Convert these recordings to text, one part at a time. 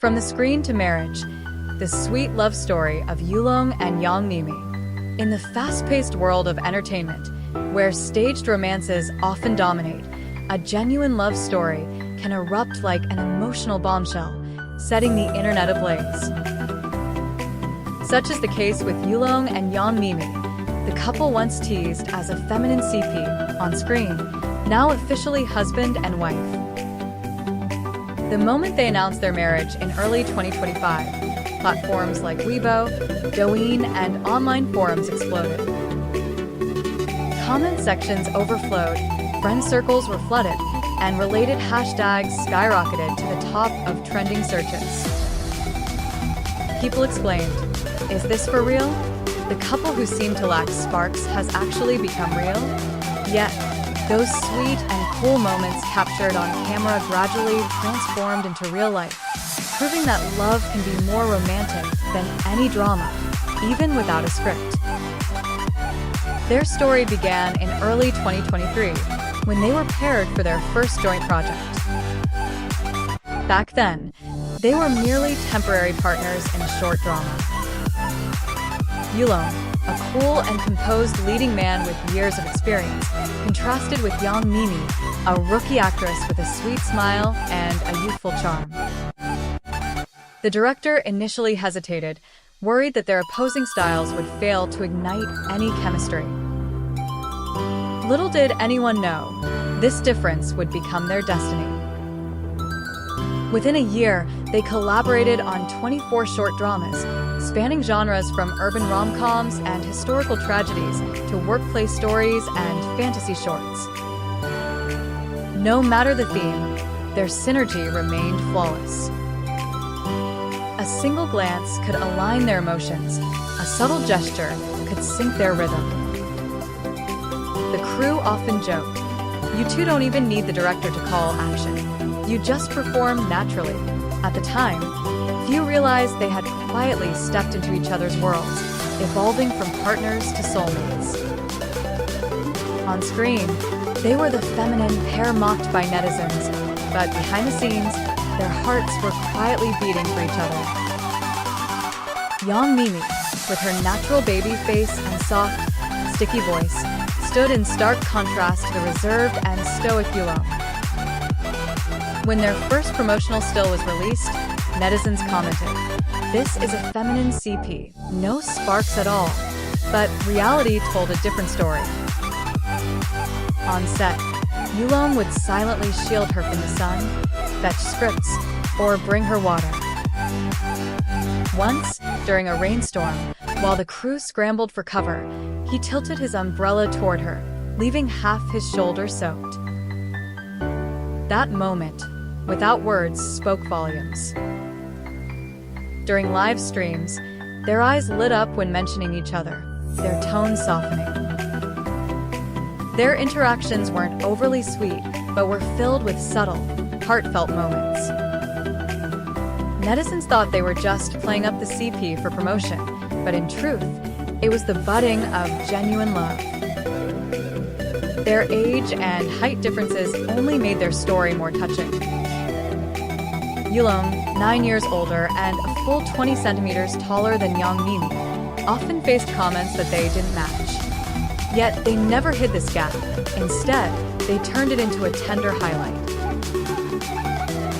From the screen to marriage, the sweet love story of Yulong and Miemie. In the fast-paced world of entertainment, where staged romances often dominate, a genuine love story can erupt like an emotional bombshell, setting the internet ablaze. Such is the case with Yulong and Miemie, the couple once teased as a feminine CP on screen, now officially husband and wife. The moment they announced their marriage in early 2025, platforms like Weibo, Douyin, and online forums exploded. Comment sections overflowed, friend circles were flooded, and related hashtags skyrocketed to the top of trending searches. People exclaimed, "Is this for real? The couple who seemed to lack sparks has actually become real?" Yet, those sweet and cool moments captured on camera gradually transformed into real life, proving that love can be more romantic than any drama, even without a script. Their story began in early 2023, when they were paired for their first joint project. Back then, they were merely temporary partners in a short drama. Yulong, a cool and composed leading man with years of experience, contrasted with Miemie, a rookie actress with a sweet smile and a youthful charm. The director initially hesitated, worried that their opposing styles would fail to ignite any chemistry. Little did anyone know, this difference would become their destiny. Within a year, they collaborated on 24 short dramas, spanning genres from urban rom-coms and historical tragedies to workplace stories and fantasy shorts. No matter the theme, their synergy remained flawless. A single glance could align their emotions, a subtle gesture could sync their rhythm. The crew often joked, "You two don't even need the director to call action. You just perform naturally." At the time, few realized they had quietly stepped into each other's worlds, evolving from partners to soulmates. On screen, they were the feminine pair mocked by netizens, but behind the scenes, their hearts were quietly beating for each other. Miemie, with her natural baby face and soft, sticky voice, stood in stark contrast to the reserved and stoic Yulong. When their first promotional still was released, netizens commented, "This is a feminine CP, no sparks at all." But reality told a different story. On set, Yulong would silently shield her from the sun, fetch scripts, or bring her water. Once, during a rainstorm, while the crew scrambled for cover, he tilted his umbrella toward her, leaving half his shoulder soaked. That moment, without words, spoke volumes. During live streams, their eyes lit up when mentioning each other, their tones softening. Their interactions weren't overly sweet, but were filled with subtle, heartfelt moments. Netizens thought they were just playing up the CP for promotion, but in truth, it was the budding of genuine love. Their age and height differences only made their story more touching. Yulong, 9 years older and a full 20 centimeters taller than Miemie, often faced comments that they didn't match. Yet they never hid this gap. Instead, they turned it into a tender highlight.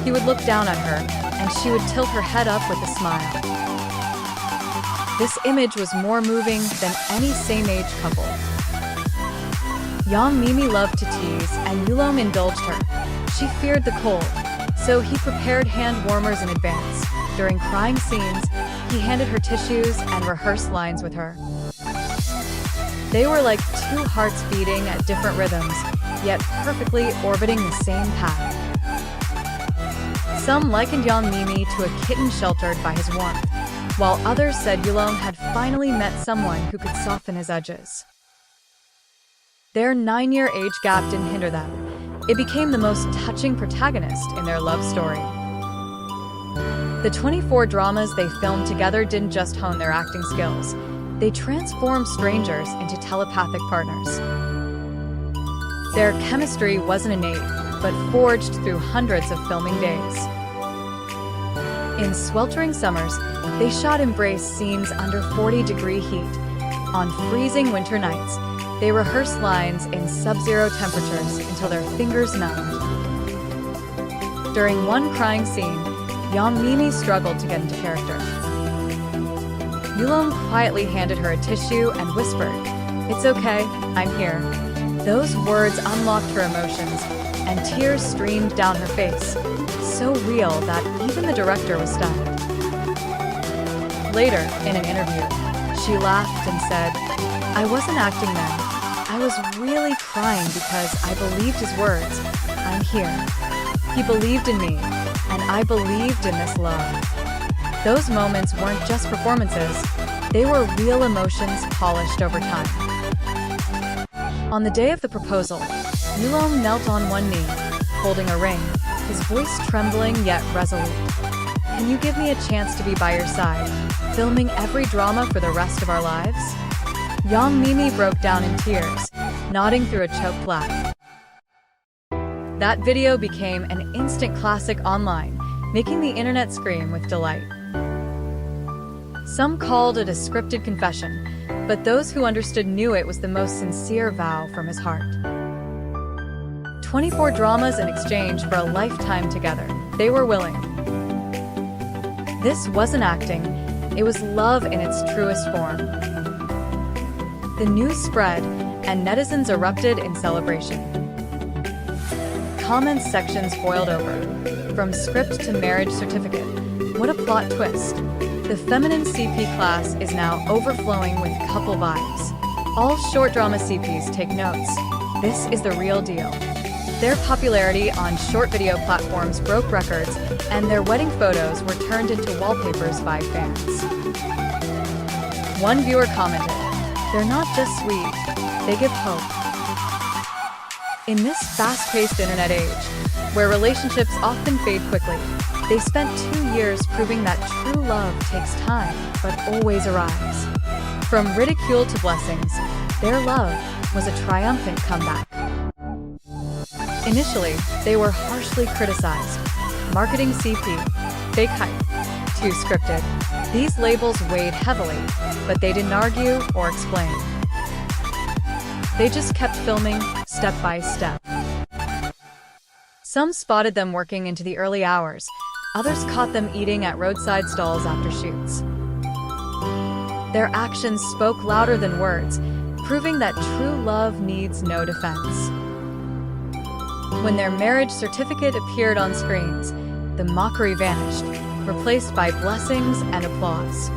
He would look down at her, and she would tilt her head up with a smile. This image was more moving than any same-age couple. Miemie loved to tease, and Yulong indulged her. She feared the cold, so he prepared hand warmers in advance. During crying scenes, he handed her tissues and rehearsed lines with her. They were like two hearts beating at different rhythms, yet perfectly orbiting the same path. Some likened Miemie to a kitten sheltered by his warmth, while others said Yulong had finally met someone who could soften his edges. Their 9-year age gap didn't hinder them. It became the most touching protagonist in their love story. The 24 dramas they filmed together didn't just hone their acting skills. They transformed strangers into telepathic partners. Their chemistry wasn't innate, but forged through hundreds of filming days. In sweltering summers, they shot embrace scenes under 40-degree heat. On freezing winter nights, they rehearsed lines in sub-zero temperatures until their fingers numbed. During one crying scene, young Miemie struggled to get into character. Yulong quietly handed her a tissue and whispered, "It's okay, I'm here." Those words unlocked her emotions, and tears streamed down her face, so real that even the director was stunned. Later, in an interview, she laughed and said, "I wasn't acting then. I was really crying because I believed his words. I'm here. He believed in me, and I believed in this love." Those moments weren't just performances, they were real emotions polished over time. On the day of the proposal, Yulong knelt on one knee, holding a ring, his voice trembling yet resolute. "Can you give me a chance to be by your side, filming every drama for the rest of our lives?" Young Miemie broke down in tears, nodding through a choked laugh. That video became an instant classic online, making the internet scream with delight. Some called it a scripted confession, but those who understood knew it was the most sincere vow from his heart. 24 dramas in exchange for a lifetime together. They were willing. This wasn't acting, it was love in its truest form. The news spread, and netizens erupted in celebration. Comment sections boiled over. From script to marriage certificate. What a plot twist. The feminine CP class is now overflowing with couple vibes. All short drama CPs take notes. This is the real deal. Their popularity on short video platforms broke records, and their wedding photos were turned into wallpapers by fans. One viewer commented, "They're not just sweet, they give hope." In this fast-paced internet age, where relationships often fade quickly, they spent 2 years proving that true love takes time, but always arrives. From ridicule to blessings, their love was a triumphant comeback. Initially, they were harshly criticized. Marketing CP, fake hype, too scripted. These labels weighed heavily, but they didn't argue or explain. They just kept filming, step by step. Some spotted them working into the early hours. Others caught them eating at roadside stalls after shoots. Their actions spoke louder than words, proving that true love needs no defense. When their marriage certificate appeared on screens, the mockery vanished, replaced by blessings and applause.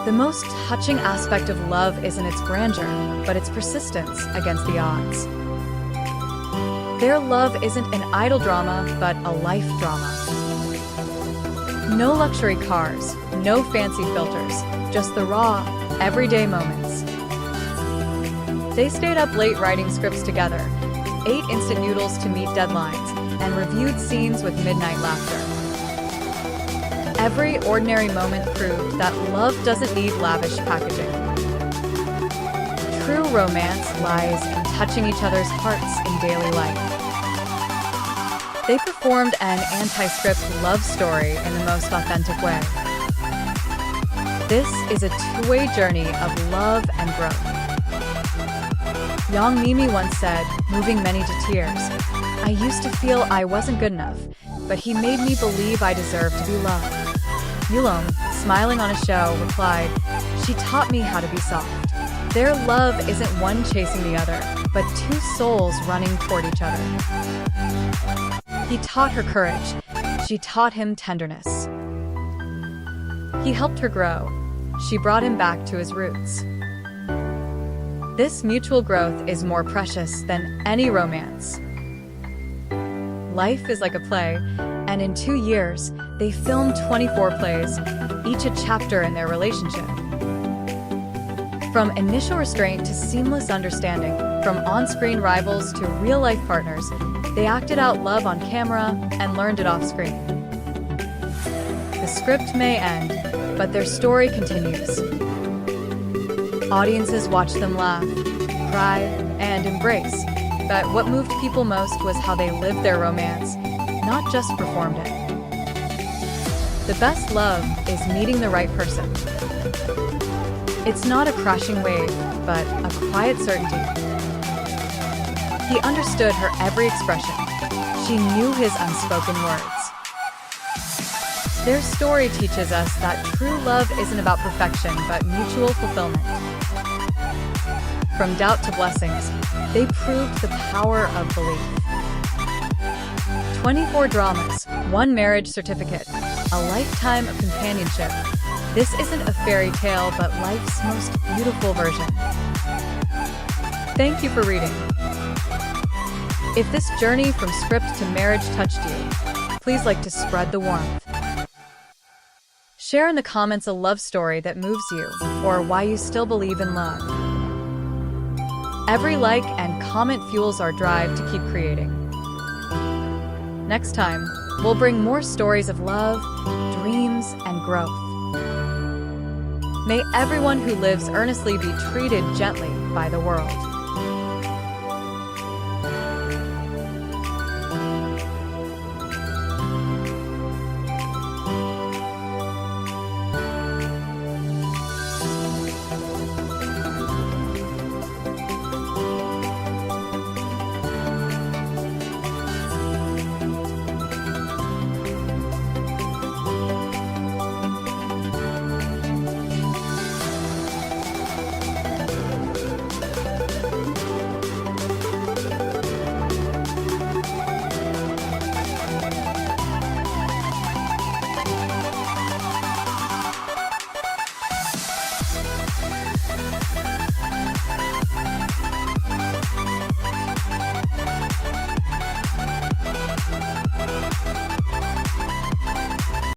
The most touching aspect of love isn't its grandeur, but its persistence against the odds. Their love isn't an idle drama, but a life drama. No luxury cars, no fancy filters, just the raw, everyday moments. They stayed up late writing scripts together, ate instant noodles to meet deadlines, and reviewed scenes with midnight laughter. Every ordinary moment proved that love doesn't need lavish packaging. True romance lies in touching each other's hearts in daily life. They performed an anti-script love story in the most authentic way. This is a two-way journey of love and growth. Young Miemie once said, moving many to tears, "I used to feel I wasn't good enough, but he made me believe I deserved to be loved." Yulong, smiling on a show, replied, "She taught me how to be soft." Their love isn't one chasing the other, but two souls running toward each other. He taught her courage. She taught him tenderness. He helped her grow. She brought him back to his roots. This mutual growth is more precious than any romance. Life is like a play, and in 2 years, they filmed 24 plays, each a chapter in their relationship. From initial restraint to seamless understanding, from on-screen rivals to real-life partners, they acted out love on camera and learned it off-screen. The script may end, but their story continues. Audiences watch them laugh, cry, and embrace, but what moved people most was how they lived their romance, not just performed it. The best love is meeting the right person. It's not a crashing wave, but a quiet certainty. He understood her every expression. She knew his unspoken words. Their story teaches us that true love isn't about perfection, but mutual fulfillment. From doubt to blessings, they proved the power of belief. 24 dramas, 1 marriage certificate, a lifetime of companionship. This isn't a fairy tale, but life's most beautiful version. Thank you for reading. If this journey from script to marriage touched you, please like to spread the warmth. Share in the comments a love story that moves you, or why you still believe in love. Every like and comment fuels our drive to keep creating. Next time, we'll bring more stories of love, dreams, and growth. May everyone who lives earnestly be treated gently by the world.